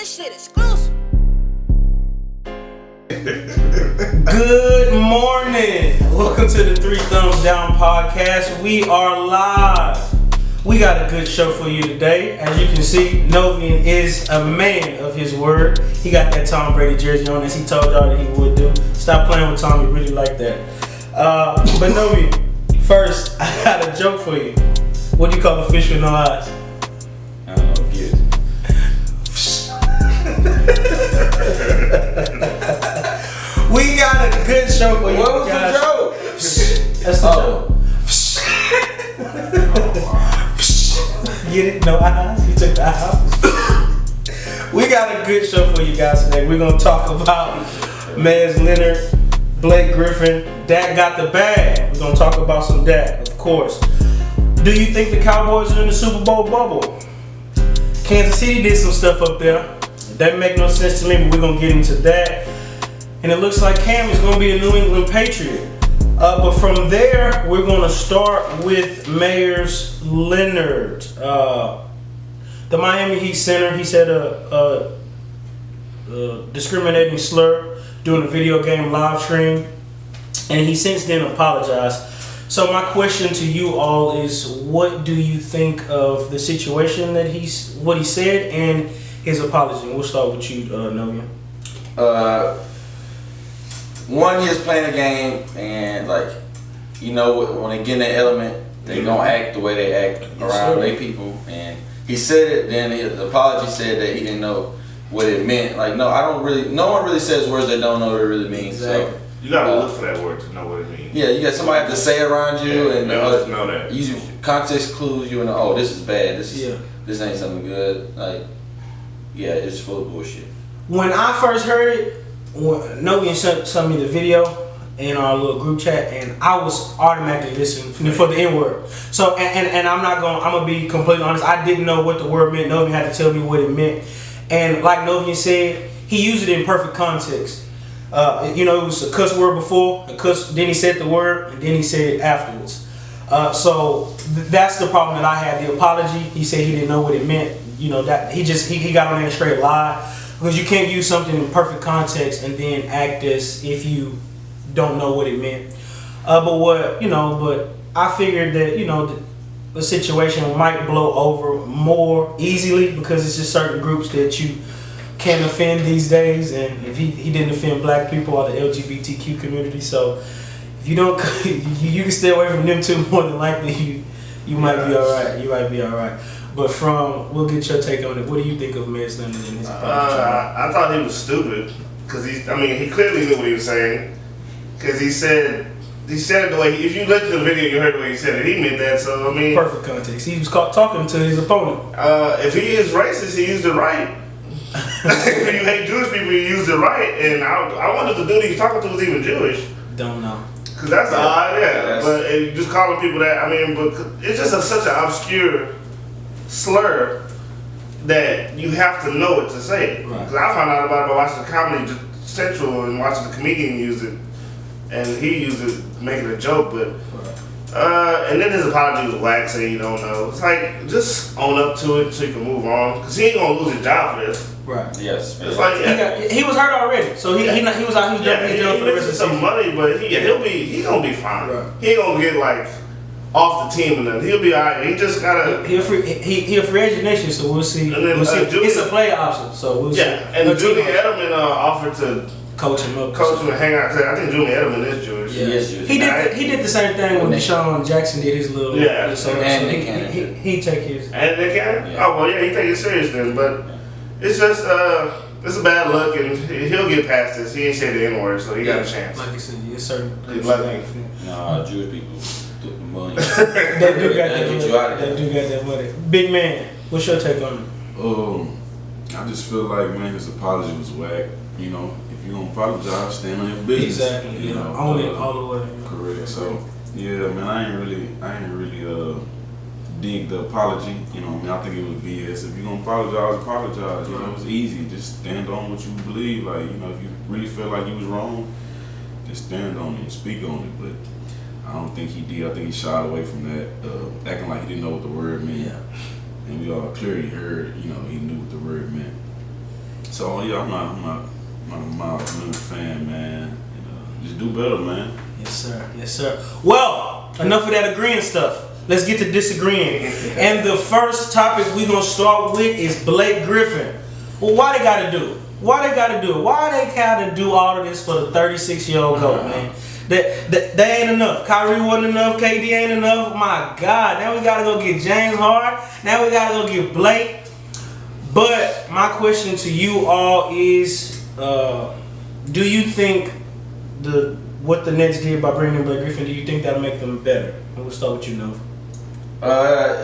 This shit exclusive. Good morning. Welcome to the 3 Thumbs Down podcast. We are live. We got a good show for you today. As you can see, Novian is a man of his word. He got that Tom Brady jersey on as he told y'all that he would do. Stop playing with Tom, he really like that. But Novian, first, I got a joke for you. What do you call a fish with no eyes? I don't know, get it. We got a good show for you. What was guys. the joke? That's the joke. Get it? No eyes? You took the eyes? We got a good show for you guys today. We're going to talk about Meyers Leonard, Blake Griffin. Dak got the bag. We're going to talk about some Dak, of course. Do you think the Cowboys are in the Super Bowl bubble? Kansas City did some stuff up there. That make no sense to me, but we're going to get into that. And it looks like Cam is going to be a New England Patriot. But from there, we're going to start with Meyers Leonard. The Miami Heat center, he said a discriminating slur during a video game live stream. And he since then apologized. So my question to you all is, what do you think of the situation that what he said and his apology? We'll start with you, Novian. One, he was playing a game, and when they get in that element, they gonna act the way they act around their people. And he said it. Then the apology said that he didn't know what it meant. No one really says words they don't know what it really means. Exactly. So you gotta look for that word to know what it means. yeah, you got somebody have to say around you, and know that. Use context clues. You know, this is bad. This ain't something good. It's full of bullshit. When I first heard it, Novian sent me the video in our little group chat, and I was automatically listening for the N word. So and I'm gonna be completely honest. I didn't know what the word meant. Novian had to tell me what it meant, and like Novian said, he used it in perfect context. It was a cuss word before, then he said the word, and then he said it afterwards. So that's the problem that I had. The apology, he said he didn't know what it meant. That he got on there and straight lied, because you can't use something in perfect context and then act as if you don't know what it meant. But I figured that the situation might blow over more easily, because it's just certain groups that you can't offend these days, and if he didn't offend black people or the LGBTQ community, so if you don't, you can stay away from them too. More than likely, you might be all right. You might be all right. But we'll get your take on it. What do you think of Meyers Leonard and his apology? I thought he was stupid, because he clearly knew what he was saying, because he said it the way. If you looked at the video, you heard the way he said it. He meant that. So perfect context. He was talking to his opponent. If he is racist, he used it right. If you hate Jewish people, you used it right. And I wonder if the dude he was talking to was even Jewish. Don't know. Because that's odd, yeah. But just calling people that, but it's just such an obscure slur that you have to know it to say it. Because I found out about it by watching Comedy Central and watching the comedian use it, and he used it making a joke. But and then his apology was whack, saying you don't know. It's like, just own up to it so you can move on, because he ain't gonna lose his job for this. Right. Yes. It's like he was hurt already, so he was out. He's done for the rest of the some season. money, but he's gonna be fine. Right. He ain't gonna get off the team or nothing. He'll be alright. He just gotta. He a free agent next year, so we'll see. And then, it's a play option, so we'll see. Yeah, and Julian Edelman offered to coach him up, and hang out. I think Julian Edelman is Jewish. Yeah. He is Jewish. He did the same thing when Deshaun Jackson did his little. Yeah. So he take his. And they can. Yeah. Oh well, yeah, he take it serious then. But it's just it's a bad look, and he'll get past this. He ain't said the N word, so he got a chance. Like you said, it's certain. He's lucky. Nah, Jewish people took the money. They do got that Get money. you out of They there. do got that money. Big man, what's your take on it? I just feel like, man, his apology was whack. If you gonna apologize, stand on your business. Exactly. Own it all the way. Correct. So yeah, man, I ain't really dig the apology. I think it was BS. If you gonna apologize. It's easy. Just stand on what you believe. If you really feel like you was wrong, just stand on it and speak on it. But I don't think he did. I think he shied away from that, acting like he didn't know what the word meant. Yeah. And we all clearly heard, he knew what the word meant. So yeah, I'm not a Miles Leonard fan, man. Just do better, man. Yes, sir. Yes, sir. Well, enough of that agreeing stuff. Let's get to disagreeing. And the first topic we're going to start with is Blake Griffin. Well, why they got to do it? Why they got to do it? Why they got to do all of this for the 36-year-old GOAT, man? That ain't enough. Kyrie wasn't enough. KD ain't enough. My God. Now we got to go get James Harden. Now we got to go get Blake. But my question to you all is, do you think what the Nets did by bringing in Blake Griffin, do you think that'll make them better? We'll start with you, Nova.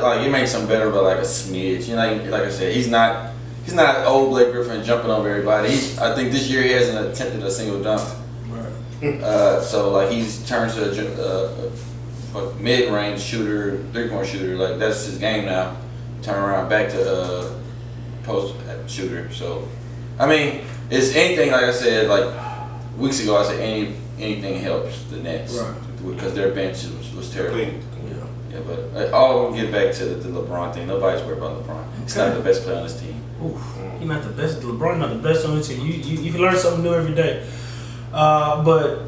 Like, you make some better, but like a smidge. You know, like I said, he's not old Blake Griffin jumping over everybody. I think this year he hasn't attempted a single dunk. Right. So like he's turned to a mid-range shooter, three-point shooter. Like that's his game now. Turn around back to post shooter. So I mean, it's anything. Like I said, like weeks ago, I said anything helps the Nets, right? Because their bench was terrible. Yeah, but I'll get back to the LeBron thing. Nobody's worried about LeBron. He's not the best player on this team. Oof. He's not the best. LeBron not the best on the team. You can learn something new every day. But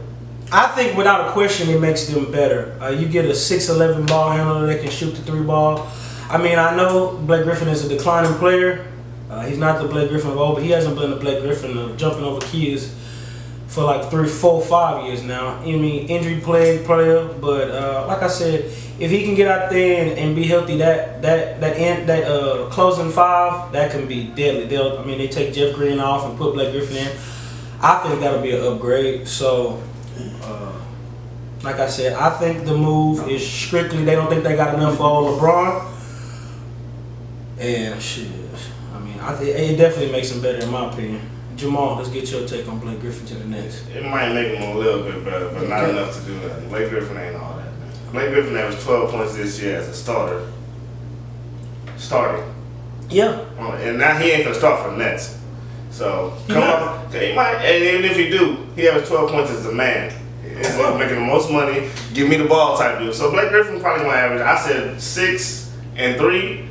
I think without a question it makes them better. You get a 6'11" ball handler that can shoot the three ball. I mean, I know Blake Griffin is a declining player. He's not the Blake Griffin of old, but he hasn't been the Blake Griffin of jumping over kids for like 3, 4, 5 years now. I mean, injury plagued player, but like I said, if he can get out there and be healthy, that closing five, that can be deadly. They take Jeff Green off and put Blake Griffin in. I think that'll be an upgrade. So, like I said, I think the move is strictly they don't think they got enough for old LeBron. And shit, I mean, I think it definitely makes him better in my opinion. Jamal, let's get your take on Blake Griffin to the Nets. It might make him a little bit better, but not enough to do that. Blake Griffin ain't all that, man. Blake Griffin averaged 12 points this year as a starter. Starting. Yeah. And now he ain't gonna start for the Nets. So, come on. He might, and even if he do, he averaged 12 points as a man. He's making the most money, give me the ball type dude. So Blake Griffin probably gonna average, I said 6 and 3.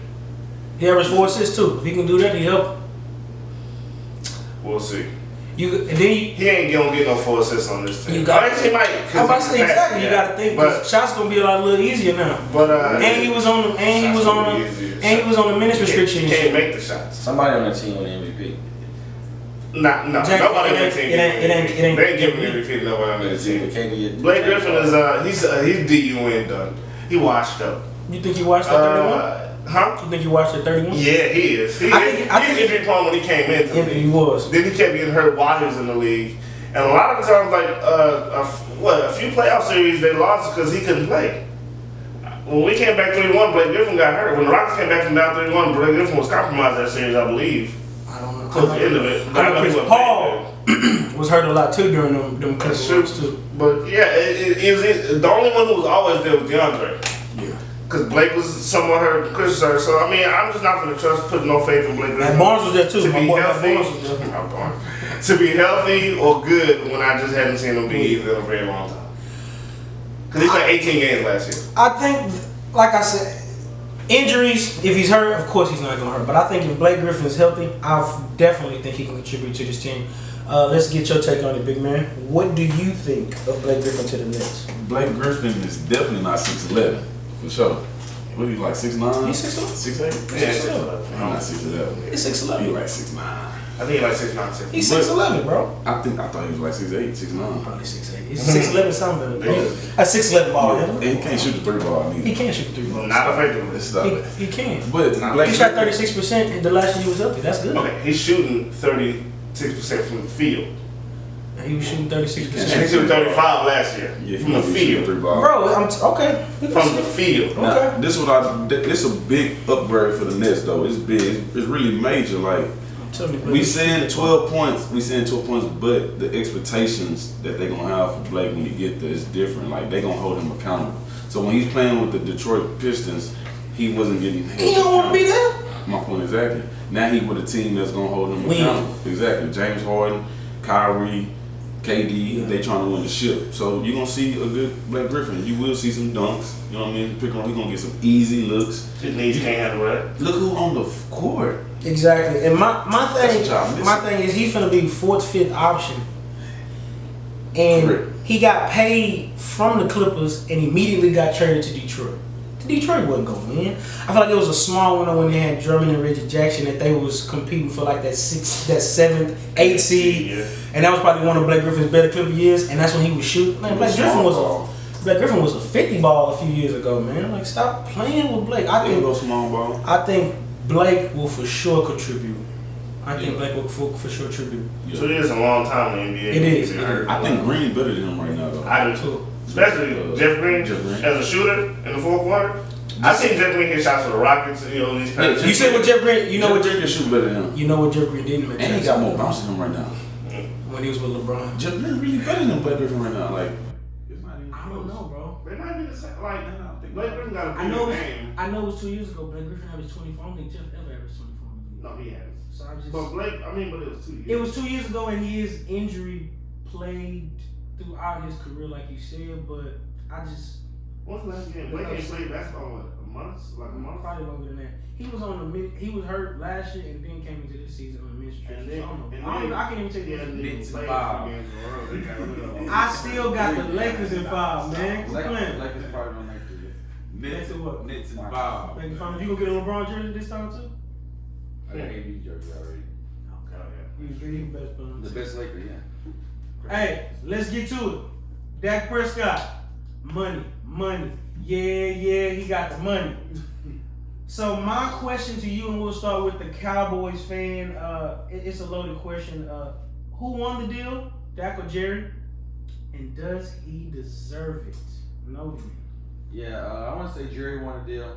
He averaged 4 assists too. If he can do that, he help. We'll see. He ain't gonna get no 4 assists on this team. He might. I'm about to say exactly. Yeah. You got to think, but shots gonna be a little easier now. But and he was on the minutes restriction. He can't make the shots. Somebody on the team won the MVP. No, nobody on the team. They ain't giving MVP to nobody on the team. Blake Griffin is he's DUN done. He washed up. You think he watched that 31? Huh? You think he watched at 31? Yeah, he is. He was injury prone when he came into the league. He was. Then he kept getting hurt while he was in the league. And a lot of the times, like, a few playoff series, they lost because he couldn't play. When we came back 3-1, Blake Griffin got hurt. When the Rockets came back from down 3-1, Blake Griffin was compromised that series, I believe. I don't know. Towards the end of it. I know Chris Paul was hurt a lot too during them shoots too. But yeah, the only one who was always there was DeAndre. Yeah. Because Blake was somewhat hurt, Chris was hurt. So I mean, I'm just not going to put no faith in Blake Griffin. And Barnes was there too. To be healthy, to be healthy or good when I just hadn't seen him be either in a very long time. Because he played 18 games last year. I think, like I said, injuries, if he's hurt, of course he's not going to hurt. But I think if Blake Griffin is healthy, I definitely think he can contribute to this team. Let's get your take on it, big man. What do you think of Blake Griffin to the Nets? Blake Griffin is definitely not 6'11", for sure. What are you, like 6'9"? He's 6'11". 6'8"? Yeah, 6'11". I'm not 6'11". He's 6'11". He's like 6'9". I think he's like 6'9", 6'9". He's 6'11", bro. I thought he was like 6'8", 6'9". Probably 6'8". He's 6'11" something. A 6'11" ball. And he can't shoot the 3 ball either. He can't shoot the 3 ball. Not effectively. Stop it. He can. But he shot 36% the last year he was healthy. That's good. Okay, he's shooting 36% from the field. He was shooting 36%. And he shooting 35 last year. Yeah, from the field. 3 ball. Bro, okay. From the field. Now, Okay. this a big upgrade for the Nets though. It's big. It's really major. Like we saying 12 points. We saying 12 points, but the expectations that they're gonna have for Blake when he get there is different. Like they gonna hold him accountable. So when he's playing with the Detroit Pistons, he wasn't getting held. He don't want to be there. My point exactly. Now he with a team that's gonna hold him accountable. Exactly. James Harden, Kyrie, KD, they trying to win the ship. So you're going to see a good Blake Griffin. You will see some dunks. You know what I mean? Pick on, he's going to get some easy looks. His knees can't handle that. Look who on the court. Exactly. And my thing is he's going to be 4th, 5th option. And Correct. he got paid from the Clippers and immediately got traded to Detroit. Detroit wasn't going to win. I feel like it was a small winner when they had Drummond and Reggie Jackson that they was competing for like that 7th, 8th seed. Yeah. And that was probably one of Blake Griffin's better Clipper years. And that's when he was shooting. Man, Blake Griffin was a 50 ball a few years ago, man. Like, stop playing with Blake. I think Blake will for sure contribute. Blake will for sure contribute. Yeah. So it is a long time in the NBA. It is. I think Green better than him right now, though. I do too. Especially Jeff Green as a shooter in the 4th quarter. I seen Jeff Green hit shots for the Rockets. These past. You said with Jeff Green, Jeff Green can shoot better than him. You know what Jeff Green didn't make. And he got more bounce than him right now. When he was with LeBron. Jeff Green really better than Blake Griffin right now. Like, it's not even I don't know, bro. They might be the same. Like, Blake Griffin got a big game. I know it was 2 years ago. Blake Griffin averaged 24. I don't think Jeff ever averaged 24 in the league. No, he hasn't. So But Blake, but it was 2 years. It was 2 years ago, and he is injury plagued throughout his career, like you said. But I just. What's the last game? Blake ain't played basketball what, a month? Like a month? Probably longer than that. He was on the he was hurt last year, and then came into this season on the ministry. And then, I can't even take the it. I I still got the Lakers in 5, man. Quit playing. Lakers probably don't make the Nets and what? Nets and 5. Lakers finals. You gonna get a LeBron jersey this time too? I got AD jersey already. He's the best player. The best Laker, yeah. Hey, let's get to it. Dak Prescott, money. Yeah, he got the money. So my question to you, and we'll start with the Cowboys fan. It's a loaded question. Who won the deal, Dak or Jerry? And does he deserve it? No. Yeah, I want to say Jerry won a deal,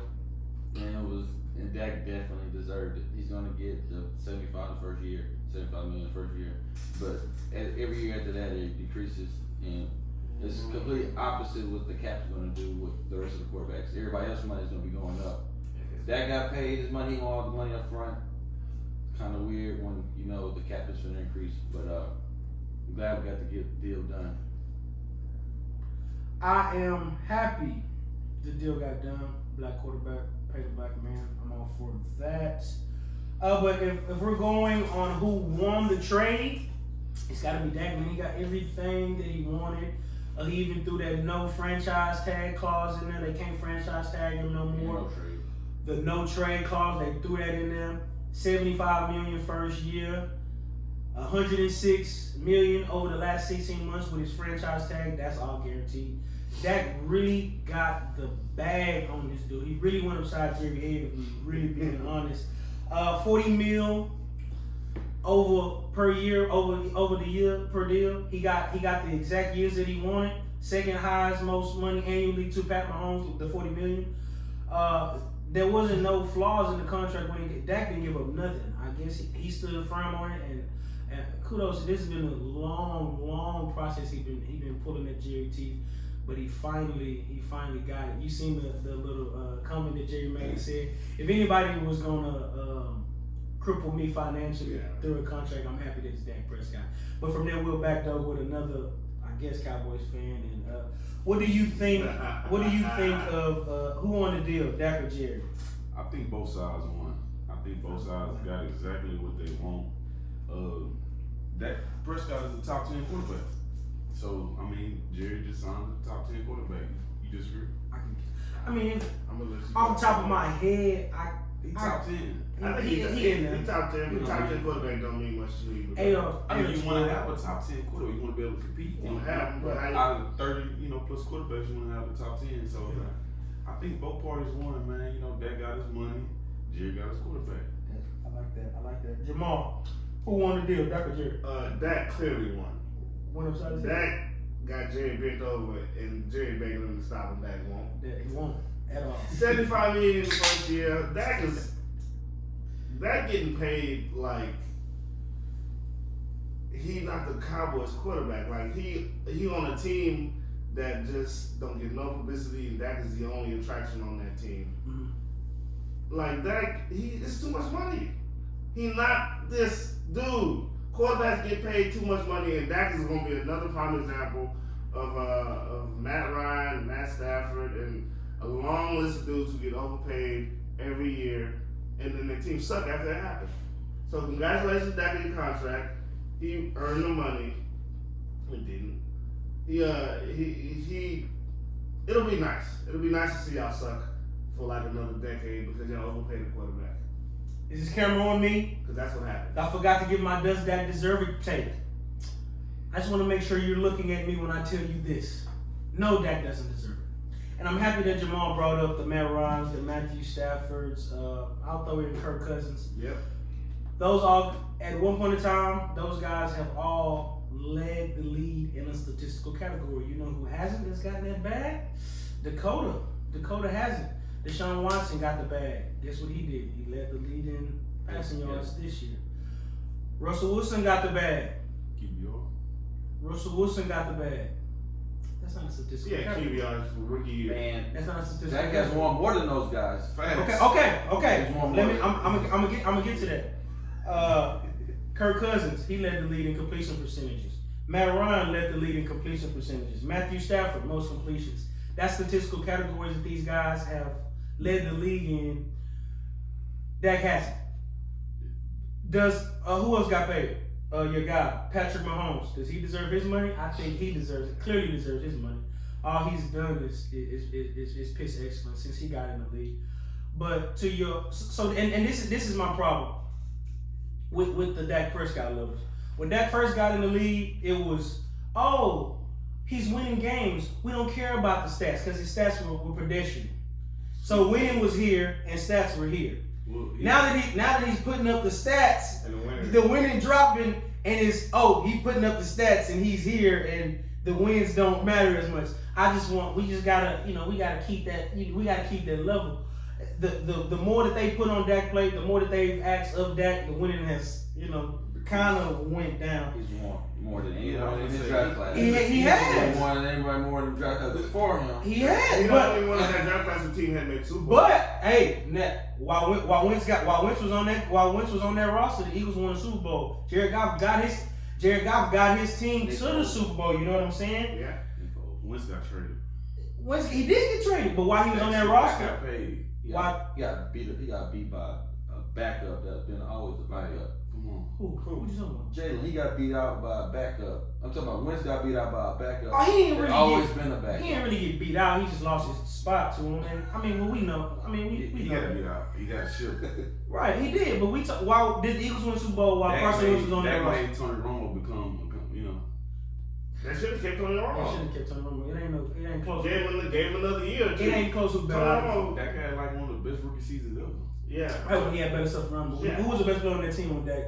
and Dak definitely deserved it. He's going to get the $75 million the first year, but every year after that it decreases, and it's completely opposite what the cap's going to do with the rest of the quarterbacks. Everybody else's money is going to be going up. Dak got paid his money, all the money up front. Kind of weird when the cap is going to increase, but I'm glad we got to get the deal done. I am happy the deal got done. Black quarterback, paid a black man. I'm all for that. But if we're going on who won the trade, it's got to be Dak, man. He got everything that he wanted. He even threw that no franchise tag clause in there. They can't franchise tag him no more. The no trade clause, they threw that in there. $75 million first year. $106 million over the last 16 months with his franchise tag. That's all guaranteed. Dak really got the bag on this dude. He really went upside Jerry head, if we're really being honest. $40 million over per year, over the year per deal. He got the exact years that he wanted. Second highest most money annually to Pat Mahomes, the $40 million. There wasn't no flaws in the contract when Dak didn't give up nothing. I guess he stood firm on it, and kudos. This has been a long process. He been pulling at Jerry teeth, but he finally got it. You seen the little comment that Jerry made. Said if anybody was gonna cripple me financially through a contract, I'm happy that it's Dak Prescott. But from there, we'll back up with another, I guess, Cowboys fan. And what do you think? What do you think of who won the deal, Dak or Jerry? I think both sides won. I think both sides got exactly what they want. Dak Prescott is a top 10 quarterback. So Jerry just signed a top 10 quarterback. You disagree? Off the top of my head, he top 10. He in there. He top 10. But top 10 quarterback don't mean much to me. You want to have a top 10 quarterback. You want to be able to compete. Out of 30, plus quarterbacks, you want to have the top 10. So I think both parties won, man. Dak got his money. Jerry got his quarterback. I like that. Jamal, who won the deal, Dak or Jerry? Dak clearly won. Went upside his head. Dak got Jerry bent over, and Jerry begging him to stop him. Dak won't. He won't at all. $75 million in the first year. Dak getting paid like he not the Cowboys quarterback. Like he on a team that just don't get no publicity, and Dak is the only attraction on that team. Mm-hmm. Like Dak, it's too much money. He not this dude. quarterbacks get paid too much money, and Dak is going to be another prime example of Matt Ryan, Matt Stafford, and a long list of dudes who get overpaid every year, and then their team suck after that happens. So congratulations, Dak, on your contract. He earned the money. He didn't. He. It'll be nice. It'll be nice to see y'all suck for like another decade because y'all overpaid the quarterback. Is this camera on me? Because that's what happened. I forgot to give my Does Dak Deserve It take. I just want to make sure you're looking at me when I tell you this. No, Dak doesn't deserve it. And I'm happy that Jamal brought up the Matt Ryans, the Matthew Staffords. I'll throw in Kirk Cousins. Yep. Those all, at one point in time, those guys have all led the league in a statistical category. You know who hasn't that's gotten that bag? Dakota. Dakota hasn't. Deshaun Watson got the bag. Guess what he did? He led the lead in passing yards this year. Russell Wilson got the bag. Russell Wilson got the bag. That's not a statistical category. QBRs for rookie year. Man, that's not a statistical Dak has won more than those guys. Facts. Okay. I'm gonna get to that. Kirk Cousins, he led the lead in completion percentages. Matt Ryan led the lead in completion percentages. Matthew Stafford, most completions. That's statistical categories that these guys have led the league in. Dak hasn't. Does who else got paid? Your guy, Patrick Mahomes. Does he deserve his money? I think he deserves it. Clearly deserves his money. All he's done is piss excellence since he got in the league. But to your and this is my problem with the Dak Prescott lovers. When Dak first got in the league, it was, he's winning games. We don't care about the stats because his stats were pedestrian. So winning was here and stats were here. Well, now that he's putting up the stats, and the winning dropping, and it's he putting up the stats and he's here and the wins don't matter as much. We gotta keep that level. The more that they put on Dak plate, the more that they've asked of Dak, the winning has kind of went down. He's more than anybody in his draft class. He has more than anybody more in the draft class before him. He has. He's the only one in that draft class the team had made Super Bowl. But hey, while Wentz was on that roster, the Eagles won the Super Bowl. Jared Goff got his team to the Super Bowl. You know what I'm saying? Yeah. Wentz got traded. He did get traded, but while he was on that roster, got paid. He got beat by a backup that's been always a backup. Come on. Who you talking about? Jalen, he got beat out by a backup. I'm talking about Wentz got beat out by a backup. He ain't really always been a backup. He didn't really get beat out. He just lost his spot to him. And we know. He got beat out. He got shipped. Right, he did. But while did the Eagles win the Super Bowl while Carson Wentz was on that roster? That made Tony Romo become. They should have kept Tony Romo. They should have kept Tony Romo. It ain't close. Gave him another year. It ain't close to better. That guy had like one of the best rookie seasons ever. Yeah. Right, when he had better stuff around him. Yeah. Who was the best player on that team with Dak?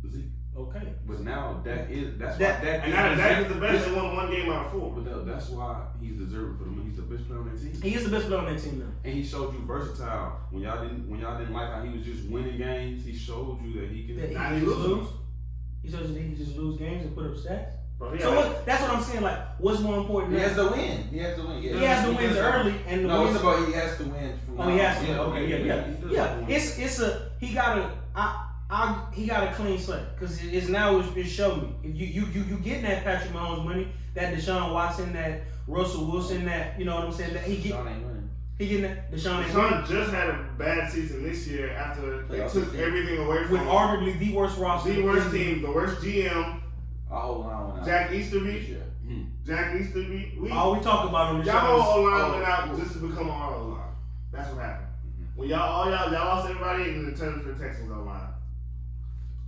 Zeke. Okay. But now Dak is. That's why Dak is the best. They won one game out of 4. But that's why he's deserving for the money. He's the best player on that team. He is the best player on that team now. And he showed you versatile. When y'all didn't like how he was just winning games, he showed you that he can. Now he lose. He showed you that he can just lose games and put up stats. Bro, that's what I'm saying. Like, what's more important? He has to win. He has to win. He has to win early, and no, it's about he has to win. He has to. Yeah, okay, yeah. He got a clean slate because it's showed me. If you getting that Patrick Mahomes money, that Deshaun Watson, that Russell Wilson, that you know what I'm saying, that Deshaun ain't winning. He getting that Deshaun just had a bad season this year after they took everything away from with arguably the worst roster, the worst team, the worst GM. Our line went out. Jack Easterby. Jack Easterby. We talk about him. Y'all whole line went out just to become our line. That's what happened. When y'all lost everybody and then turned to the Texans line.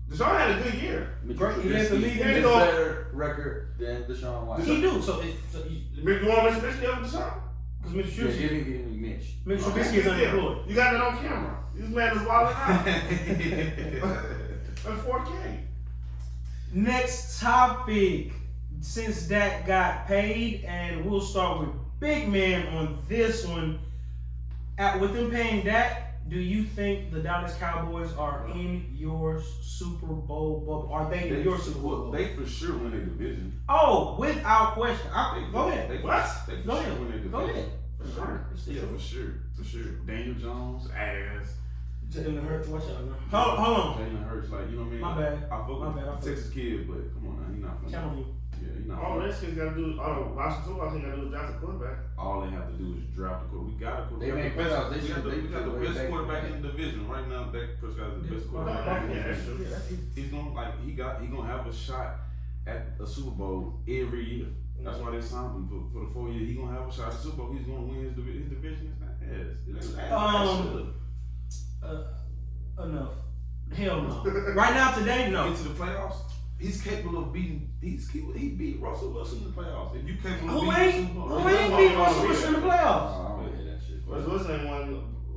Deshaun had a good year. He led the league. He has a better record than Deshaun Watson. He do. So you want Mr. Trubisky over Deshaun? Because Mr. Trubisky. Give me Mitch. Mr. Trubisky is unemployed. You got that on camera. This man is wilding out. That's 4K. Next topic. Since Dak got paid, and we'll start with Big Man on this one. With them paying Dak, do you think the Dallas Cowboys are in your Super Bowl bubble? Are they in your Super Bowl bubble? They for sure win their division. Oh, without question. Go ahead. They Go sure ahead. win their division. Go ahead. For sure. Yeah, for sure. Daniel Jones, ass. Jalen Hurts, watch out now. Hold on. Jalen Hurts, like, you know what I mean? My bad. I fuck My with bad. Texas kid, but come on now, he not Count on you. Yeah, he not All Redskins got to do, Washington football team got to do is draft a quarterback. All they have to do is draft the quarterback. We got a quarterback. They make playoffs. We got the best quarterback in the division right now. Dak Prescott is the best quarterback. Yeah, that's true. Yeah, that's easy. He's gonna he gonna have a shot at a Super Bowl every year. That's why they signed him for the 4 years. He gonna have a shot at the Super Bowl. He's gonna win his division. It's not ass. It ain't ass. Enough. Hell no. Right now, today, no. Get to the playoffs. He's capable of beating. He beat Russell Wilson in the playoffs. If you capable of Who beating ain't Super Bowl, beat Russell Wilson in the playoffs? I don't hear that shit. Russell Wilson ain't won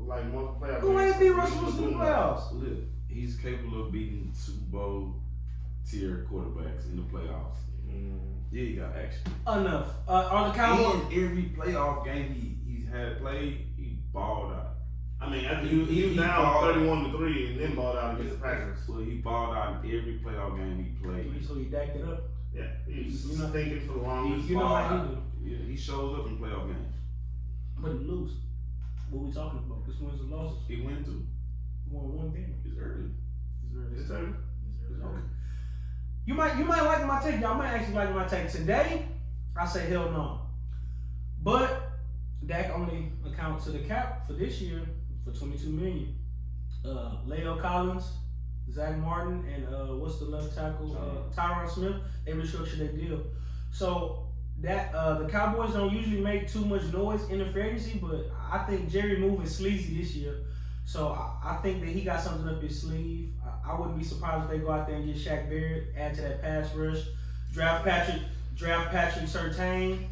like multiple playoffs. Who ain't beat Russell Wilson in the playoffs? Look, he's capable of beating Super Bowl tier quarterbacks in the playoffs. Yeah, he got action. Enough. On the Cowboys. In every playoff game he's had played, he balled out. I mean, he was down 31-3 and then balled out against the Packers. Well, he balled out in every playoff game he played. So he dacked it up. Yeah, he's thinking for the longest. You know how he do. Yeah, he shows up in playoff games. But he lose. What we talking about? Which wins and losses? He win too. He won one game. It's early. It's early. Okay. You might like my take. Y'all might actually like my take. Today, I say hell no. But Dak only account to the cap for this year for $22 million. Leo Collins, Zach Martin, and what's the left tackle? Tyron Smith. They restructured their deal. So that the Cowboys don't usually make too much noise in the free agency, but I think Jerry moving sleazy this year. So I think that he got something up his sleeve. I wouldn't be surprised if they go out there and get Shaq Barrett, add to that pass rush, draft Patrick Surtain.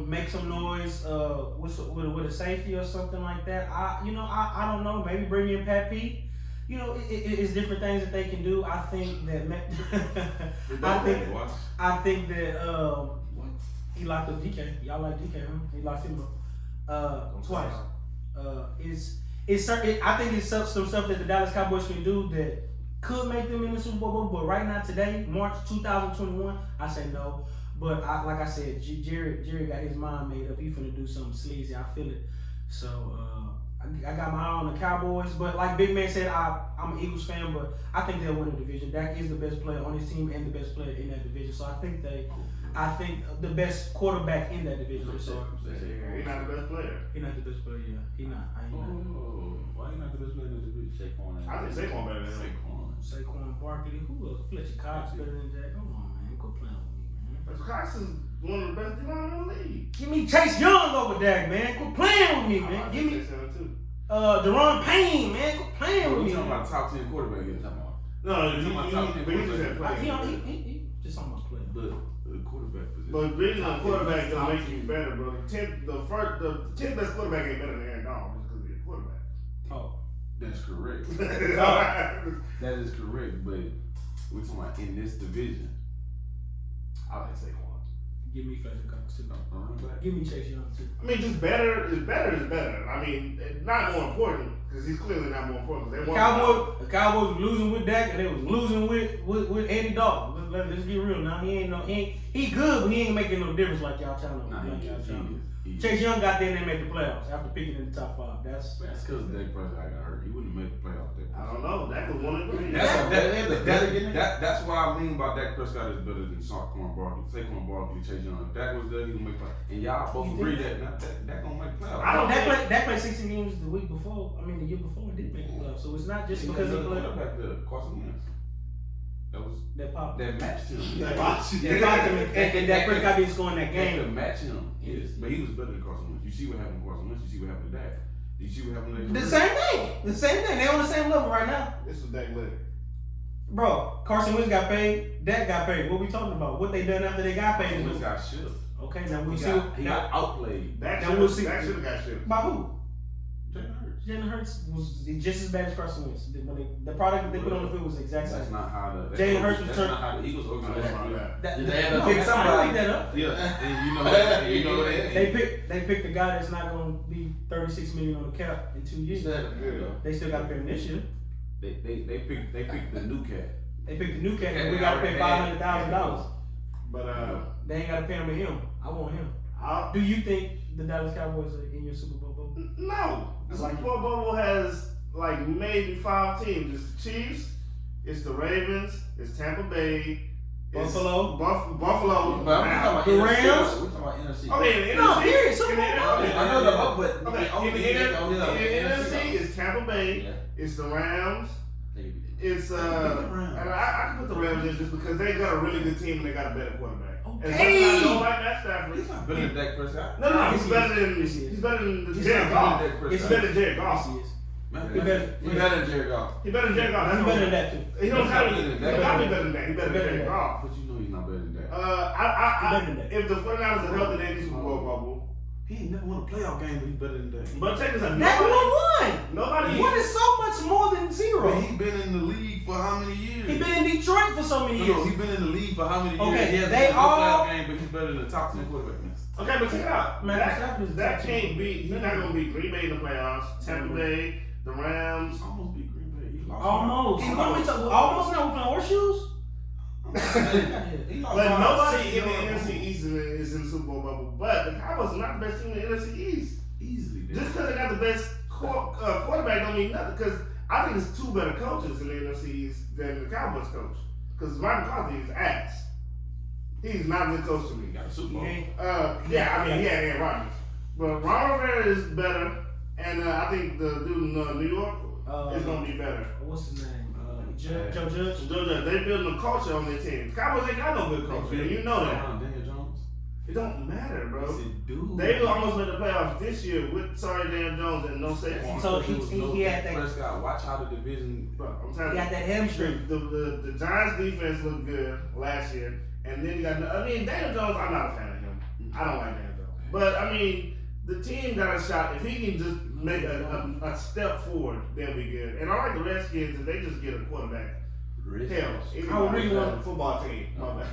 Make some noise with a safety or something like that. I don't know. Maybe bring in Pat Pete. It's different things that they can do. I think that he locked up DK. Y'all like DK, huh? He locked him up twice. I think it's some stuff that the Dallas Cowboys can do that could make them in the Super Bowl. But right now, today, March 2021, I say no. But like I said, Jerry got his mind made up. He finna do something sleazy. I feel it. So I got my eye on the Cowboys. But like Big Man said, I'm an Eagles fan, but I think they'll win the division. Dak is the best player on his team and the best player in that division. So I think the best quarterback in that division. I'm sorry. He's not the best player. He's not the best player. Yeah, he not. Why he not the best player in the division? Saquon. I think Saquon better than him. Saquon Barkley. Who else? Fletcher Cox better than Dak. Come on, man. Quit playing with me, man. Fletcher Cox is one of the best D-linemen in the league. Give me Chase Young over Dak, man. Quit playing with me, man. Give me Deron Payne, man. Quit playing with me. You talking about top 10 quarterback? You're talking about? No, he just talking about playing. But the quarterback position. But being a quarterback don't make you better, bro. The 10th best quarterback ain't better than Aaron Donald just because he's a quarterback. Oh. That's correct. That That is correct, but we're talking about in this division. I like Saquon. Give me Fletcher Cox too. Running back. Give me Chase Young too. I mean, just better is better. I mean, not more important because he's clearly not more important. The Cowboys were losing with Dak and they was losing with Andy Dalton. Let's get real now. He good, but he ain't making no difference like y'all trying to. Chase Young got there and they made the playoffs after picking in the top 5. That's because Dak Prescott got hurt. He wouldn't make the playoffs. I don't know. Dak was 1-3. That's why I mean about Dak Prescott is better than Saquon Barkley. Saquon Barkley, Chase Young. If Dak was there, he would make playoffs. And y'all both agree that Dak gonna make playoffs. Dak played 16 games the week before. I mean the year before and didn't make the playoffs. So it's not just because he played back there, Carson Wentz. That matched him. And Dak Prescott didn't score in that game. That match him. Yes, but he was better than Carson Wentz. You see what happened to Carson Wentz. You see what happened to Dak. You see what happened to the same thing. They on the same level right now. This was Dak Leonard. Bro, Carson Wentz got paid. Dak got paid. What we talking about? What they done after they got paid? Wentz got shipped. Okay, now we'll see. He got outplayed. Dak should have got shipped. By who? Jalen Hurts was just as bad as Carson Wentz. The product that they put on the field was the exact same. That's not how the Jalen Hurts was That's not how the Eagles organization. They had to pick somebody. That up. Yeah, and you know They picked a guy that's not going to be $36 million on the cap in 2 years. They still got to pay him this year. They picked the new cat. They picked the new cat, and we got to pay $500,000. But they ain't got to pay him with him. I want him. Do you think the Dallas Cowboys are in your Super Bowl bubble? No. The Super Bowl bubble has like maybe 5 teams. It's the Chiefs, it's the Ravens, it's Tampa Bay, it's Buffalo. Buffalo. But I'm talking The about Rams? NFC. We're talking about NFC. Okay, in the No, NFC. period. Super in the Bowl. NFC. I know that, but Okay, only in the the NFC is Tampa Bay, Yeah. it's the Rams, it's Rams. and I can put the Rams in just because they got a really good team and they got a better quarterback. Okay. And I don't like Matt Stafford. He's not better than Dak Prescott. No, he's better than Yes, he is. he's better than He's Jared not Goff. better than Dak He's Prescott. better than Jared Goff. Yes, he is. Man, He better- He's better than Jared Goff. He's better than Jared Goff. He's better than that too. He don't have He's to. better He than that. got to be better than that. He's better than Jared Goff. But you know he's not better than that. He's better than that. If the 49ers are healthy, they need Super Bowl bubble. He ain't never won a playoff game, but he's better than that. But check this out. That one. Nobody. One is so much more than zero. But he been in the league for how many years? He been in Detroit for so many No, years. he been in the league for how many years? Okay, He hasn't they won a all- playoff game, but he's better than the top 10 quarterbacks. Okay, but check it out. Man, Stafford is That top can't beat. He's not gonna beat Green Bay in the playoffs. Tampa Bay, the Rams. Almost beat Green Bay. He lost. Almost. He What are we lost. talking? Almost now we playing horseshoes. He lost But by nobody in the 6 NFC East is in the Super Bowl bubble. But the Cowboys are not the best team in the NFC East. easily. Just because they got the best quarterback don't mean nothing. Because I think it's 2 better coaches in the NFC East than the Cowboys coach. Because Mike McCarthy is ass. He's not a good coach to me. He got a Super Bowl. Yeah, I mean, he had Aaron Rodgers. But Ron Rivera is better. And I think the dude in New York is going to be better. What's his name? Joe Judge. They're building a culture on their team. The Cowboys ain't got no good culture. And you know that. Daniel Jones. It don't matter, bro. Yes, it do. They almost made the playoffs this year with Dan Jones and no Saquon. So There was no he had that. Prescott. Watch how the division. Bro, I'm telling He you. got that hamstring. The Giants defense looked good last year, and then you got. I mean, Daniel Jones. I'm not a fan of him. I don't like Daniel Jones, but I mean, the team got a shot. If he can just make a step forward, they'll be good. And I like the Redskins if they just get a quarterback. Hell, I really want a football team. My bad.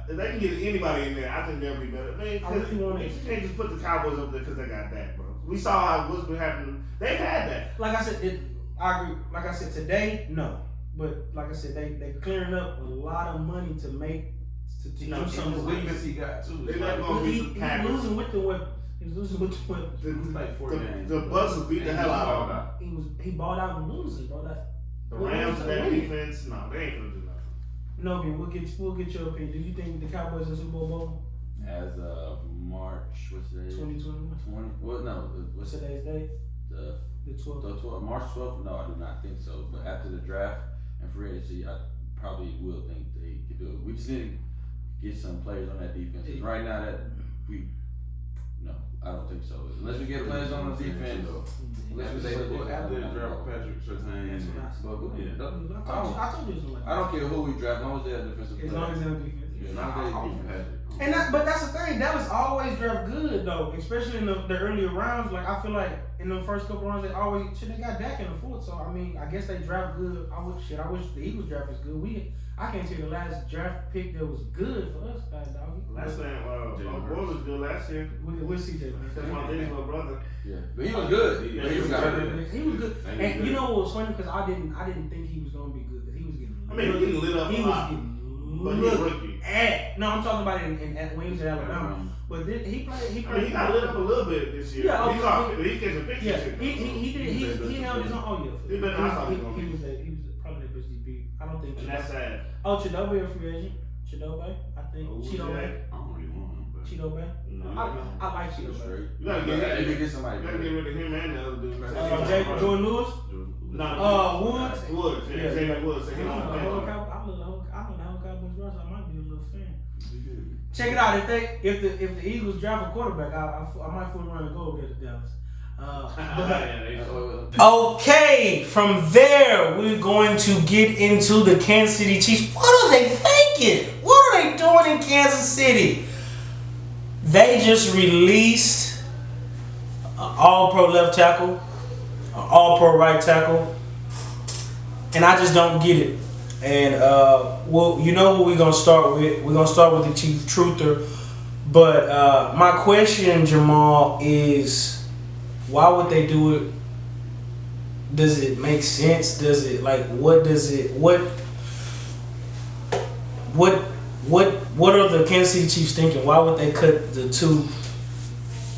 If they can get anybody in there, I think they'll be better. I mean, I really want you it. can't just put the Cowboys up there because they got that, bro. We saw what's been happening. They've had that. Like I said, I agree. Like I said, today, no. But like I said, they clearing up a lot of money to make to do The something. weakness he got too. They're is not like- gonna He beat the Packers. losing with the weapon. He was losing with the weapon. It's like 4 games. The Bucks will beat the hell out of them. He balled out and losing, bro. The Rams, their defense, no, they ain't gonna do nothing. No, man, we'll get your opinion. Do you think the Cowboys in Super Bowl As of March, what's the date? 2021? 20? Well, no, What's what's today's date? the The 12th. The 12th, March 12th? No, I do not think so. But after the draft and free agency, I probably will think they could do it. We just need to get some players on that defense. 'Cause right now, no, I don't think so. Unless we get players on the defense, unless we say Well, after the draft, Patrick Surtain. That's what I said. Yeah. I told you it's gonna I don't care who we draft, as long as they have defensive As players. long as they're on defense. Yeah, as long as they have defense. Patrick. But that's the thing. Dallas always draft good though, especially in the earlier rounds. Like I feel like in the first couple rounds they always they got Dak in the fourth. So I mean, I guess they draft good. I wish the Eagles draft was good. I can't tell you the last draft pick that was good for us, dog. Last time, Boy was good last year. We'll see that. That's my Dave's little brother. Yeah, but he was good. Yeah, He was good. He was good. And And you know what was funny? Because I didn't think he was gonna be good. Because he was getting. I mean, he getting lit up He a was lot. getting But he's a looked rookie. at. No, I'm talking about when he was at Alabama. But then he played. I mean, he got lit up a little bit this year. Yeah, He's catching pictures. Yeah, shit, he held his own. Oh yeah, He better than I thought he was gonna he be. was probably the best DB. I don't think. And that's sad. Oh, Chidobe a free agent. Chidobe, I think. Oh, Chidobe. I don't really want him, but Chidobe. No, I like He was Chidobe. straight. You gotta get If you rid get somebody, You gotta get rid of him and the other dude. Jordan Lewis. Woods. Woods. Yeah, Xavier Woods. So he I don't don't know play. the whole Cowboys roster. I might be a little fan. Check it out. If the Eagles draft a quarterback, I might fool around and go over there to Dallas. Okay, from there we're going to get into the Kansas City Chiefs. What are they thinking? What are they doing in Kansas City? They just released an all-pro left tackle, an all-pro right tackle, and I just don't get it. And well, you know who we're gonna start with? We're gonna start with the Chief Truther. But my question, Jamal, is why would they do it? Does it make sense? Does it what are the Kansas City Chiefs thinking? Why would they cut the 2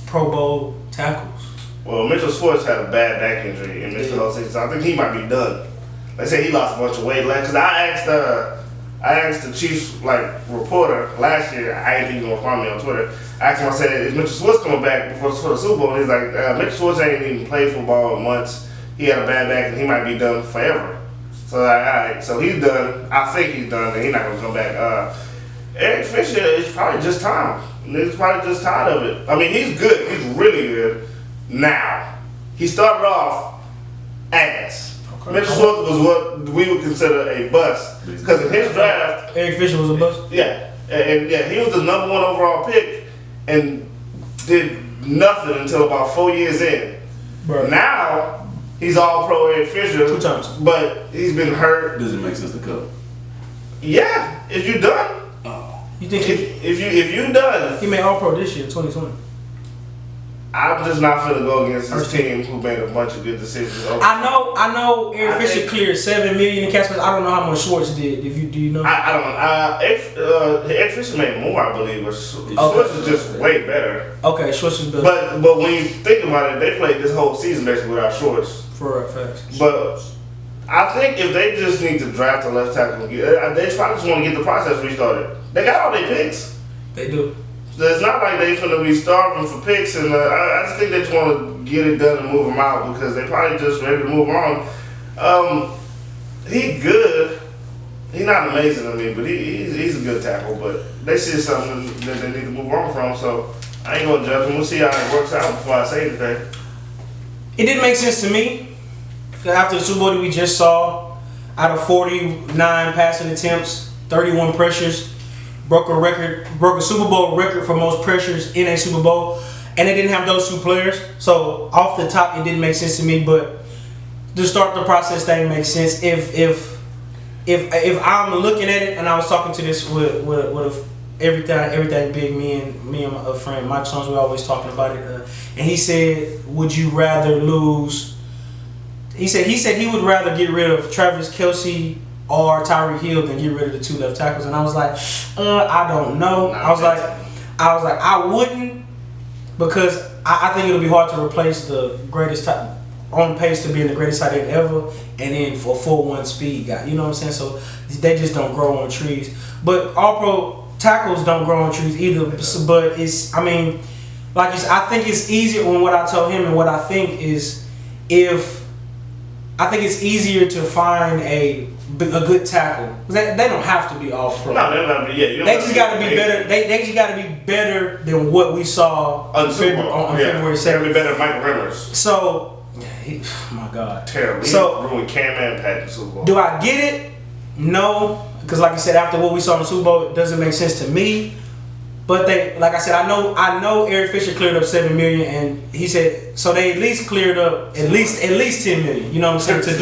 Pro Bowl tackles? Well, Mitchell Schwartz had a bad back injury and missed the whole season, so I think he might be done. They say he lost a bunch of weight last. Cause I asked the Chiefs reporter last year. I didn't think he was gonna find me on Twitter. I asked him. I said, "Is Mitchell Schwartz coming back for the Super Bowl?" And he's like, "Mitchell Schwartz ain't even played football in months. He had a bad back, and he might be done forever." So all right, so he's done. I think he's done, and he's not gonna come back. Eric Fisher is probably just time. He's probably just tired of it. I mean, he's good. He's really good. Now, he started off ass. Okay. Mitchell Schwartz was what we would consider a bust because in his draft, Eric Fisher was a bust. Yeah, and he was the number 1 overall pick and did nothing until about 4 years in. Bro. Now he's all pro Eric Fisher 2 times, but he's been hurt. Does it make sense to cut? Yeah, if you're done. You think if you done? He made All Pro this year, 2020. I'm just not finna go against this team who made a bunch of good decisions. I know. Eric Fisher cleared $7 million in cap space. I don't know how much Schwartz did. Do you know? I don't know. Eric Fisher made more, I believe, but Schwartz is just way better. Okay, Schwartz is better. But when you think about it, they played this whole season basically without Schwartz. For facts. But I think if they just need to draft a left tackle, they probably just want to get the process restarted. They got all their picks. They do. It's not like they're going to be starving for picks, and I just think they just want to get it done and move them out because they probably just ready to move on. He good. He's not amazing to me, but he's a good tackle. But they see something that they need to move on from, so I ain't going to judge him. We'll see how it works out before I say anything. It didn't make sense to me. After the Super Bowl that we just saw, out of 49 passing attempts, 31 pressures, broke a Super Bowl record for most pressures in a Super Bowl, and they didn't have those 2 players. So off the top, it didn't make sense to me. But to start the process, thing makes sense. If I'm looking at it, and I was talking to this with everything big, me and my friend Mike Sons, we always talking about it, and he said, "Would you rather lose?" He said he would rather get rid of Travis Kelce or Tyreek Hill than get rid of the 2 left tackles, and I was like, I don't know. I was like, I wouldn't, because I think it'll be hard to replace the greatest on pace to being the greatest tight end ever, and then for 4-1 speed guy. You know what I'm saying? So they just don't grow on trees. But all pro tackles don't grow on trees either. But like you said, I think it's easier when what I told him and what I think is I think it's easier to find a good tackle. They don't have to be all pro. No, they're not. Yeah, they just got to be better. They just got to be better than what we saw on February 7th. They got to be better than Michael Remmers. So, my God, terrible. So he ruined Cam and Pat in the Super Bowl. Do I get it? No, because like I said, after what we saw in the Super Bowl, it doesn't make sense to me. But I know Eric Fisher cleared up $7 million, and he said so they at least cleared up at least $10 million. You know what I'm saying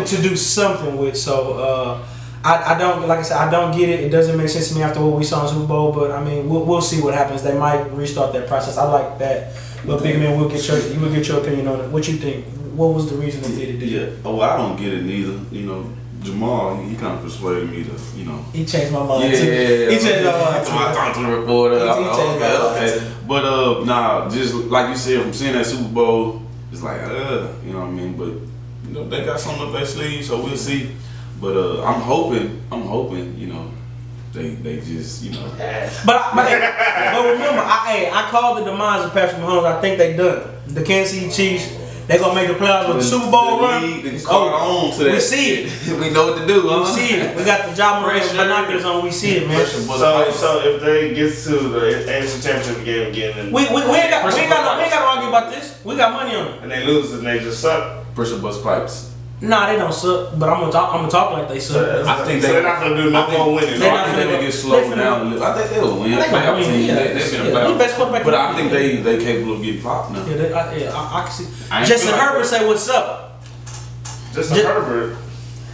to do something with. So I don't, like I said, I don't get it. It doesn't make sense to me after what we saw in Super Bowl. But I mean, we'll see what happens. They might restart that process. I like that. But big man, you will get your opinion on it. What you think? What was the reason they did it? Yeah. Oh, I don't get it neither. You know. Jamal, he kind of persuaded me to, you know. He changed my mind too. Yeah, he changed my mind too. I talked to the reporter. Okay. But nah, just like you said, from seeing that Super Bowl, it's like, you know what I mean. But you know, they got something up their sleeve, so we'll see. But I'm hoping, you know, they just, you know. But remember, I called the demise of Patrick Mahomes. I think they done. The Kansas City Chiefs. They gonna make the playoffs with the Super Bowl run. We see it. We know what to do. We see it. We got the job binoculars on. We see it, man. So if they get to the AFC Championship game again, we ain't got to argue about this. We got money on it. And they lose, and they just suck. Pressure bust pipes. Nah, they don't suck. But I'm gonna talk like they suck. I think they're not gonna do no more winning. I think they'll get slowed down a little. I think they'll win. They've been a playoff. But I think they capable of getting popped now. I can see. Justin Herbert say what's up. Justin Herbert.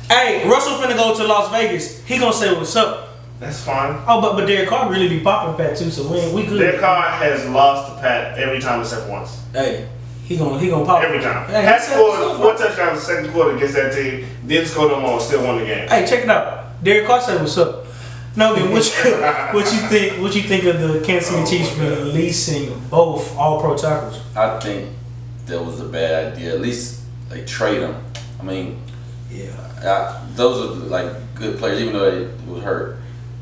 Hey, Russell finna go to Las Vegas. He gonna say what's up. That's fine. Oh, but Derek Carr really be popping Pat too, so we good. Derek Carr has lost to Pat every time except once. Hey, he gonna pop every time. Hey, Pat scored 4 touchdowns in the second quarter against that team. Didn't score no more. Still won the game. Hey, check it out. Derek Carr said what's up. No, what you think of the Kansas City Chiefs releasing both All-Pro tackles? I think that was a bad idea. At least like trade them. I mean, Yeah. those are like good players, even though they was hurt.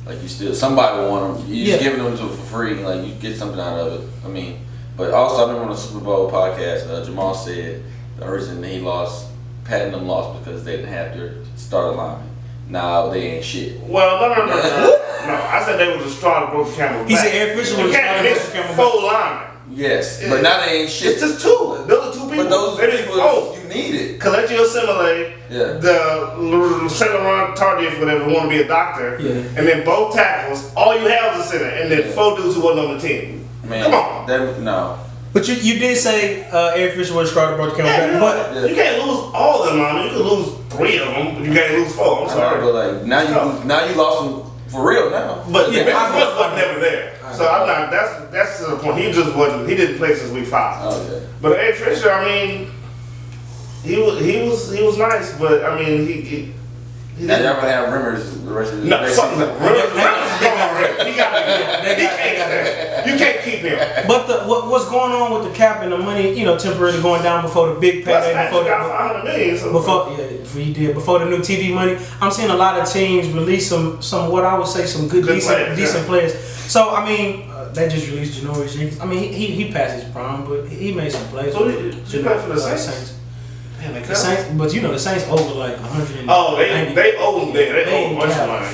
Like you still, somebody will want them. You just giving them to it for free. Like you get something out of it. I mean, but also I remember on the Super Bowl podcast, Jamal said the reason he lost, Pat and them lost because they didn't have their starter lineman. Now they ain't shit. Well, no. I said they was a straw that broke the camel's back. He said Eric Fisher was a straw that broke the camel's back. Full lineman. Yes, but now they ain't shit. It's just two. Those are two people. But those They just people four. you need it. Coleccio Simile, Yeah. the center run Tardif, whatever, want to be a doctor, and then both tackles. All you have is a center, and then four dudes who wasn't on the team. Man, Come on. No. But you did say Eric Fisher was a straw that broke the camel's back. But You can't lose all of them, man. You can lose 3 of them, but you can't lose 4. I'm sorry. But like now you lost them for real now. But Big Russ wasn't never there. So I'm not. That's to the point. He just wasn't. He didn't play since week 5. Okay. But Eric Fisher, I mean, he was nice, but I mean he Now y'all gonna have Rimmers the rest of the no, next fuck season. no. Rimmers gone already. He got to He can't stay. You can't keep him. But what's going on with the cap and the money, temporarily going down before the big Plus, payday, Matt before got $500 million. So before the new TV money. I'm seeing a lot of teams release some what I would say some good decent players. So I mean, they just released Janoris Jenkins. I mean, he passed his prime, but he made some plays. So he played for the Saints. The Saints, but the Saints over like 100. Oh, they owe a bunch of money.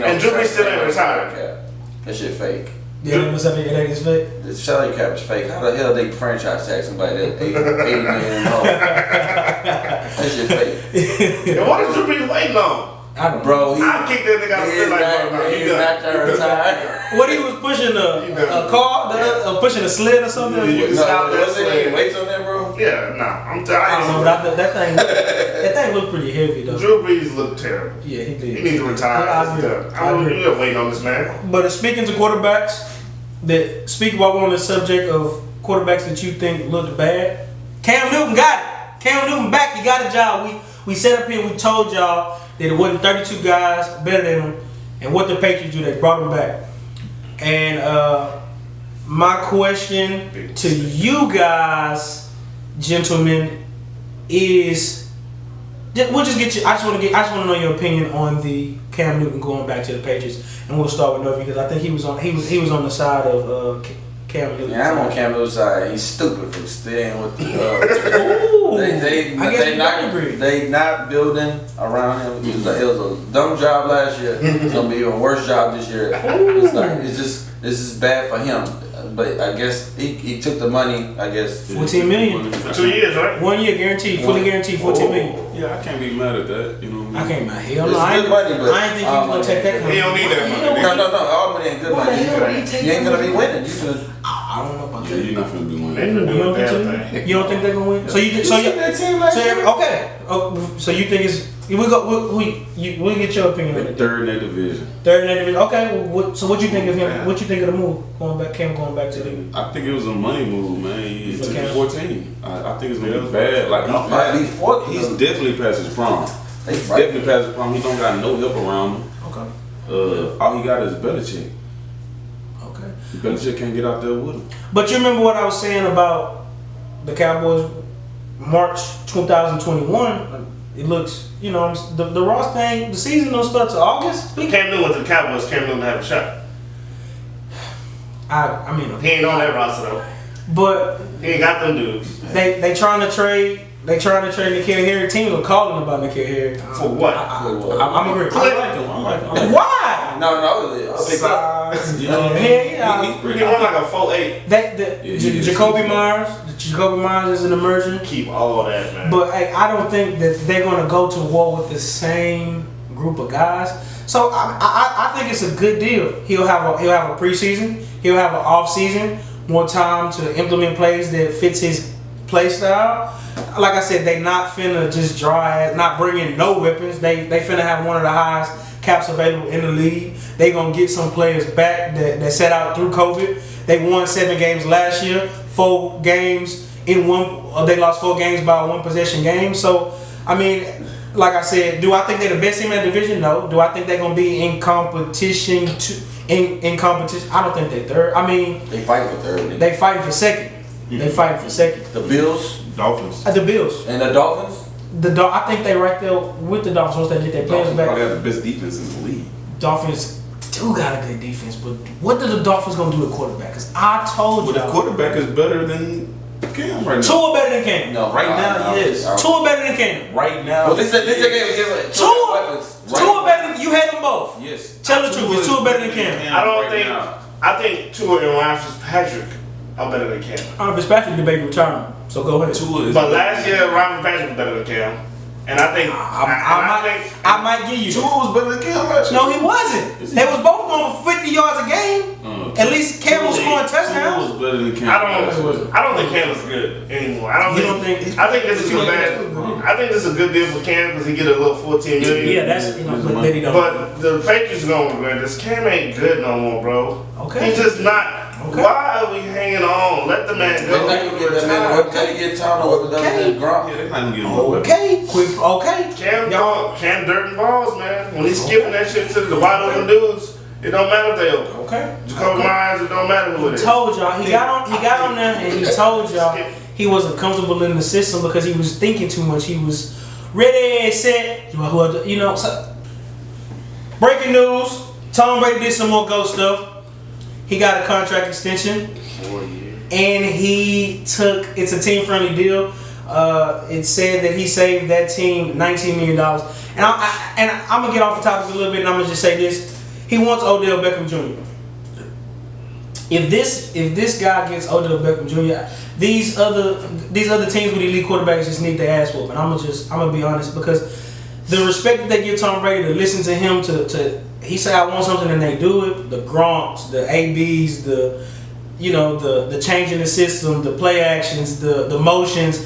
And Drew Brees still ain't retired. That shit fake. Yeah, what's up? That is fake. The salary cap is fake. How the hell they franchise tag somebody that $80 million? That shit fake. And what is Drew Brees waiting on? I don't know. Bro, I'll kick that nigga out of the he's not trying to retire. What he was pushing a car, pushing a sled or something? You can stop that What's sled. it? Weights on there, bro? Yeah, nah. I'm I don't know. That thing looked pretty heavy though. Drew Brees looked terrible. Yeah, he did. He needs to retire. Yeah, I agree. We're waiting on this man. But speaking to quarterbacks, while we're on the subject of quarterbacks that you think looked bad, Cam Newton got it. Cam Newton back. He got a job. We sat up here and we told y'all that it wasn't 32 guys better than him, and what the Patriots do, they brought him back. And my question to you guys, gentlemen, is we'll just get you. I just want to know your opinion on the Cam Newton going back to the Patriots, and we'll start with Novi because I think he was on the side of Cam Newton. Yeah, I'm on Cam Newton's side. He's stupid for staying with the. They not building around him. It was a dumb job last year. It's gonna be a worse job this year. It's just bad for him. But I guess he took the money. I guess $14 million For 2 years, right? 1 year guaranteed, fully guaranteed, $14 million. Yeah, I can't be mad at that. You know what I I mean? can't. Hell It's no, good money, but I ain't think he was gonna take that kind He of don't need that money. No. All money ain't good Why money. the hell would he take You ain't gonna be that? winning. You finna. I don't know about Yeah, that. you're not finna be winning. They finna You do don't a think damn so? thing. You don't think they're gonna win? So you think? Okay. So you think it's? We'll get your opinion on They're it. third in their division. Third and division. Okay. So what you think of him? What you think of the move going back to the? I think it was a money move, man. He For took Cam? it 14. I think it's gonna be bad. Like He's fourth. he's definitely past his prime. He's definitely past his prime. He don't got no help around him. Okay. All he got is Belichick. Okay. Belichick can't get out there with him. But you remember what I was saying about the Cowboys, March 2021. It looks, the Ross thing. The season don't start till August. Cam Newton went to the Cowboys. Cam Newton have a shot. I mean, He ain't on that roster though. but He ain't got them dudes. they trying to trade. They trying to trade N'Keal Harry. Teams are calling about N'Keal Harry. For what? I'm agree. I like him. Why? No. Size, you know. Yeah. He's pretty. He won like a 4-8. Jacoby Myers. Jacoby Myers is an emerging. Keep all that, man. But I don't think that they're going to go to war with the same group of guys. So I think it's a good deal. He'll have a preseason. He'll have an off season. More time to implement plays that fits his play style. Like I said, they not finna just not bring in no weapons. They finna have one of the highest caps available in the league. They gonna get some players back that sat out through COVID. They won 7 games last year, 4 games in one. They lost 4 games by a 1 possession game. So I mean, like I said, do I think they're the best team in the division? No. Do I think they're gonna be in competition in competition? I don't think they're third. I mean, They fighting for third. they fighting for second. They fighting for second. The Bills, Dolphins. The Bills. and the Dolphins. I think they right there with the Dolphins once they get their players Dolphins back. probably have the best defense in the league. Dolphins do got a good defense, but what are the Dolphins gonna do at quarterback? Because I told you, Well, the quarterback is better than Cam right now. Tua better than Cam. No, Right now, yes. Tua better than Cam. Right now. Well, this gave it two weapons. Tua better than you had them both. Yes. Tell the truth, is Tua better than Cam? I don't right think. now. I think Tua and Ryan Fitzpatrick are better than Cam. Fitzpatrick debated retirement, so go ahead. Tua is But last year, Ryan Fitzpatrick was better than Cam. And I think. I might give you Tua that. was better than Cam last year. No, he wasn't. They was both going for 50 yards a game. At least Cam was scoring Tua touchdowns. was better than Cam. I don't think Cam is good anymore. I don't think this is a bad. I think this is a good deal for Cam because he get a little $14 million. Yeah, that's but then he don't. But the Patriots gonna regret this. Cam ain't good no more, bro. Okay. He's just not. Okay. Why are we hanging on? Let the man go. They're not gonna get that man a weapon. They get Tom a weapon other than Gronk. Yeah, they're not gonna get him a weapon. Okay, quick. Okay. Cam dirt and balls, man. When he's skipping that shit to the wide open dudes, it don't matter if they open. Okay. Jacoby Myers, it don't matter who it is. Told y'all he got on there and he told y'all he wasn't comfortable in the system because he was thinking too much. He was ready, set. So, breaking news: Tom Brady did some more ghost stuff. He got a contract extension, and it's a team-friendly deal. It said that he saved that team $19 million. And I'm gonna get off the topic a little bit, and I'm gonna just say this: he wants Odell Beckham Jr. If this guy gets Odell Beckham Jr., these other teams with elite quarterbacks just need their ass whooped. And I'm gonna be honest, because the respect that they give Tom Brady to listen to him to he say I want something and they do it. The Gronks, the ABs, the change in the system, the play actions, the motions,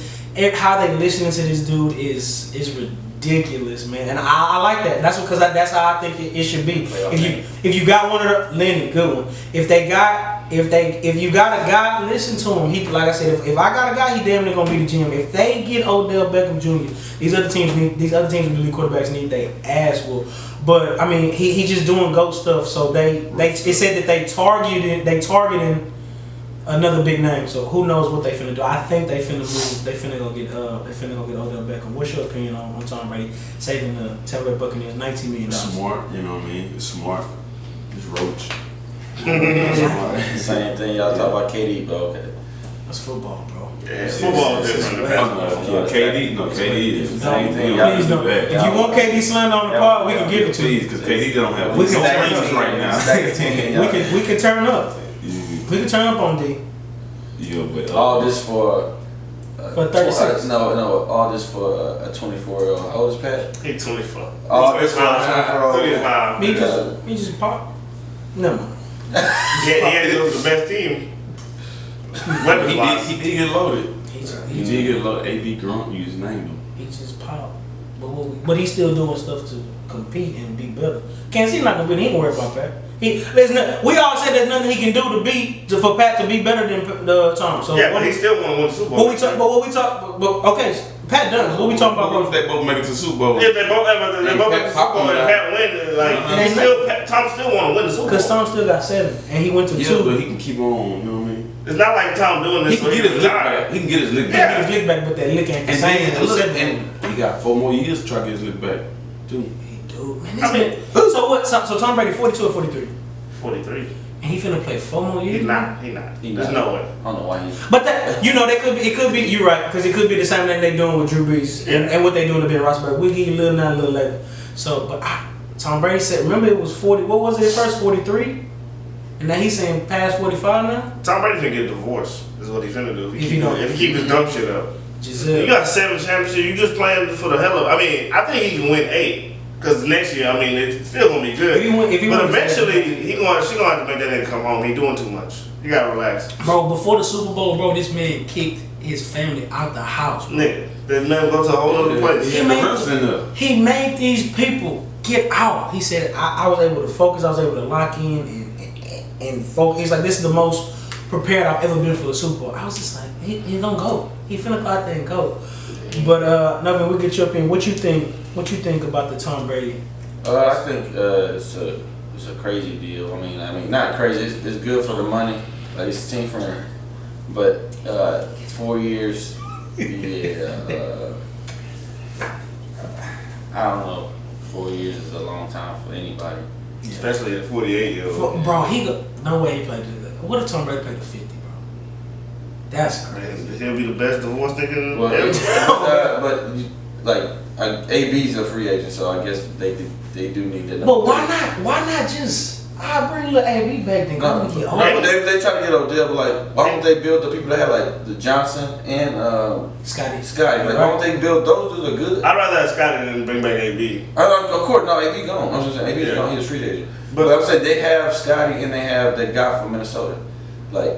how they listening to this dude is ridiculous, man. And I like that. That's because that's how I think it should be. If you got one of the Lenny, good one. If you got a guy, listen to him. He, like I said, if I got a guy, he damn near gonna be the GM. If they get Odell Beckham Jr., these other teams with elite quarterbacks need their ass whooped. But I mean, he just doing GOAT stuff. So it said that they targeting another big name. So who knows what they finna do? I think they finna move. They finna go get Odell Beckham. What's your opinion on Tom Brady saving the Tampa Bay Buccaneers $19 million? It's smart, you know what I mean? It's smart. It's roach. Same thing. Y'all talk about KD, bro. Okay. That's football, bro. Yeah, football is different than basketball. KD is the same thing. Please don't. If you want KD slander on the pod, we can give it to you. Because KD don't have We can strings right now. We can turn up. We can turn up on D. Yeah, but all this for 36. No, all this for a 24-year-old. How old is Pat? He's 24. All this for a 25. He just popped. Never mind. He had to go to the best team. he did get loaded. He did get loaded. AB Gronk, you just named him. He just popped. But he's still doing stuff to compete and be better. Kansas City not gonna win. He ain't worried about that. We all said there's nothing he can do for Pat to be better than Tom. So yeah, but he still want to win the Super Bowl. Okay, Pat does. What we talking about? What if they both make it to the Super Bowl? If they both make the Super Bowl and Pat win, Tom still want to win the Super Bowl. Because Tom still got 7 and he went to 2. Yeah, but he can keep on. You know what I mean? It's not like Tom doing this. He can get his lick back. He can get his lick back. He can get his lick back, but that lick ain't the And same. he got 4 more years to try to get his lick back, too. So what? So Tom Brady 42 or 43? 43. And he finna play 4 more years? He's not. There's no way. I don't know why he's. But that, it could be. You're right, because it could be the same thing they doing with Drew Brees and what they doing to Ben Roethlisberger. We'll give you a little now, a little later. So, but Tom Brady said, remember it was 40. What was it at first? 43, and now he's saying past 45 now. Tom Brady finna get divorced. Is what he's finna do. If he keep his dumb shit up. You got 7 championships. You just playing for the hell of it. I mean, I think he can win 8. Because next year, I mean, it's still gonna be good. But eventually, she gonna have to make that nigga come home. He doing too much. You gotta relax, bro. Before the Super Bowl, bro, this man kicked his family out the house, bro. Nigga, that man go to a whole other place. He made these people get out. He said, I was able to focus. I was able to lock in and focus. He's like, this is the most prepared I've ever been for the Super Bowl. I was just like, he gonna go. He finna go out there and go. But Novin, we'll get your opinion. What you think about the Tom Brady? I think it's a crazy deal. I mean, not crazy. It's good for the money. Like it's team friendly. But 4 years, yeah. I don't know. 4 years is a long time for anybody. Especially at 48-year-old. Bro, no way he played to that. What if Tom Brady played to 50, bro? That's crazy. He'll be the best divorce nigga Well, ever. but like AB's a free agent, so I guess they do need that. But why not just bring little AB back then? No, Go get but they try to get Odell, but like, why don't they build the people that have like the Johnson and Scotty? Like, why don't they build those? Dudes are good. I'd rather have Scotty than bring back AB. Of course, no, AB gone. I'm just saying, AB's gone. He's a free agent. But I'm saying they have Scotty and they have that guy from Minnesota, like.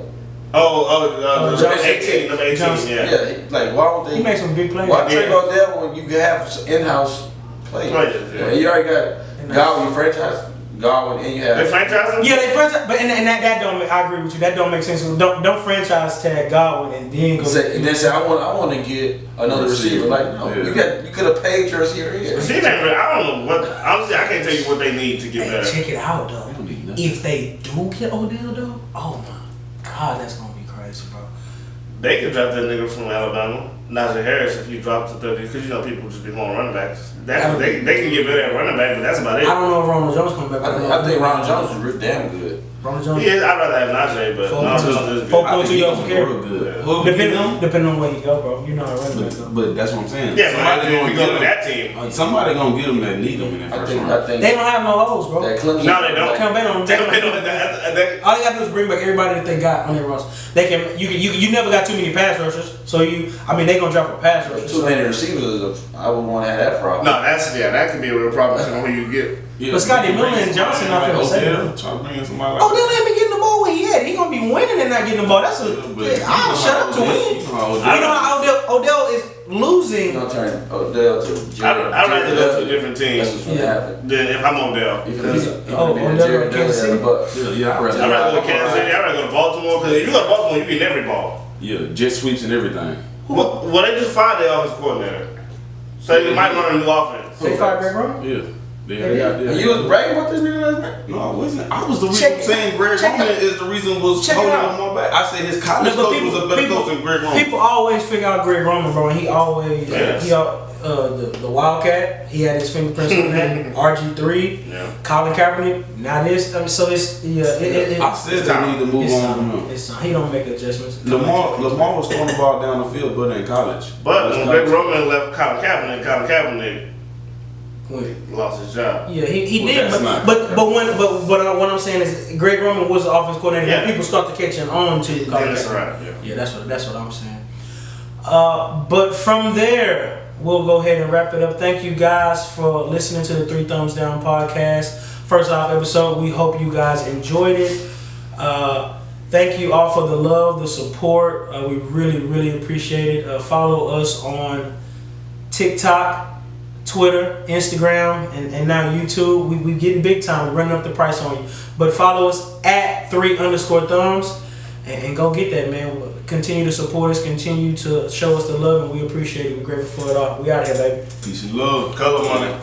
Number 18, Yeah, like why would they? He makes some big plays. Why trade Odell when you can have in-house players? Yeah. You already got Godwin, franchise Godwin, and you have. They franchise him? Yeah, they franchise, but and that don't. I agree with you. That don't make sense. Don't franchise tag Godwin and then go. And then say I want to get another receiver. Like no, you could have paid your receiver here. Receiver, I don't know what. Honestly, I can't tell you what they need to get better. Check it out though. If they do get Odell though, oh my God, that's gonna be crazy, bro. They could drop that nigga from Alabama, Najee Harris, if you drop to 30, because you know people just be going running backs. They can get better at running back, but that's about it. I don't know if Ronald Jones comes back. I think Ronald Jones is real damn good. Ronald Jones. Yeah, I'd rather have Najee, but Ronald Jones is good. 4.2 yards a carry. Good. Depending on where you go, bro. You know how running back go. But that's what I'm saying. Yeah, but if you go to that team. Somebody gonna get them that need them in that first round. I think They don't have no holes, bro. that Clemson. No, they don't. All they gotta do is bring back everybody that they got on their roster. They can. You never got too many pass rushers, so they gonna drop a pass rusher. Too many receivers. I wouldn't want to have that problem. No, that could be a real problem depending on who you get. Yeah, But Scotty Miller and Johnson, I feel the same. Trying to bring in somebody like Odell ain't been getting the ball where he at. He gonna be winning and not getting the ball. I'll shut up to win. You know how Odell is losing. I'm gonna turn Odell to Jared. I'd rather go to a different team That's what's gonna happen. than if I'm Odell. Odell to Kansas City. Yeah, I'd rather go to Kansas City. I'd rather go to Baltimore, because if you go to Baltimore, you get every ball. Yeah, jet sweeps and everything. Well, they just fired their offensive coordinator. So they might run a new offense. They fired Greg Roman? Yeah. And you was bragging about this nigga last night? No, I wasn't. I was the reason saying Greg Roman is the reason was holding him more back. I said his college coach was a better coach than Greg Roman. People always figure out Greg Roman, bro, and he always the Wildcat. He had his fingerprints on that. RG3, Colin Kaepernick. Now this, so it's I said they need to move on from him. He don't make adjustments. Lamar was throwing the ball down the field, but in college. But when Greg Roman left Colin Kaepernick lost his job. Yeah, he did. But what I'm saying is Greg Roman was the offense coordinator. Yeah. People start to catching on to Colin That's Kaepernick. right. Yeah, that's what I'm saying. But from there, we'll go ahead and wrap it up. Thank you guys for listening to the 3 Thumbs Down podcast. First off episode. We hope you guys enjoyed it. Thank you all for the love, the support. We really, really appreciate it. Follow us on TikTok, Twitter, Instagram, and now YouTube. We getting big time. We're running up the price on you. But follow us at 3_thumbs and go get that, man. Continue to support us. Continue to show us the love, and we appreciate it. We're grateful for it all. We out here, baby. Peace and love. Color money.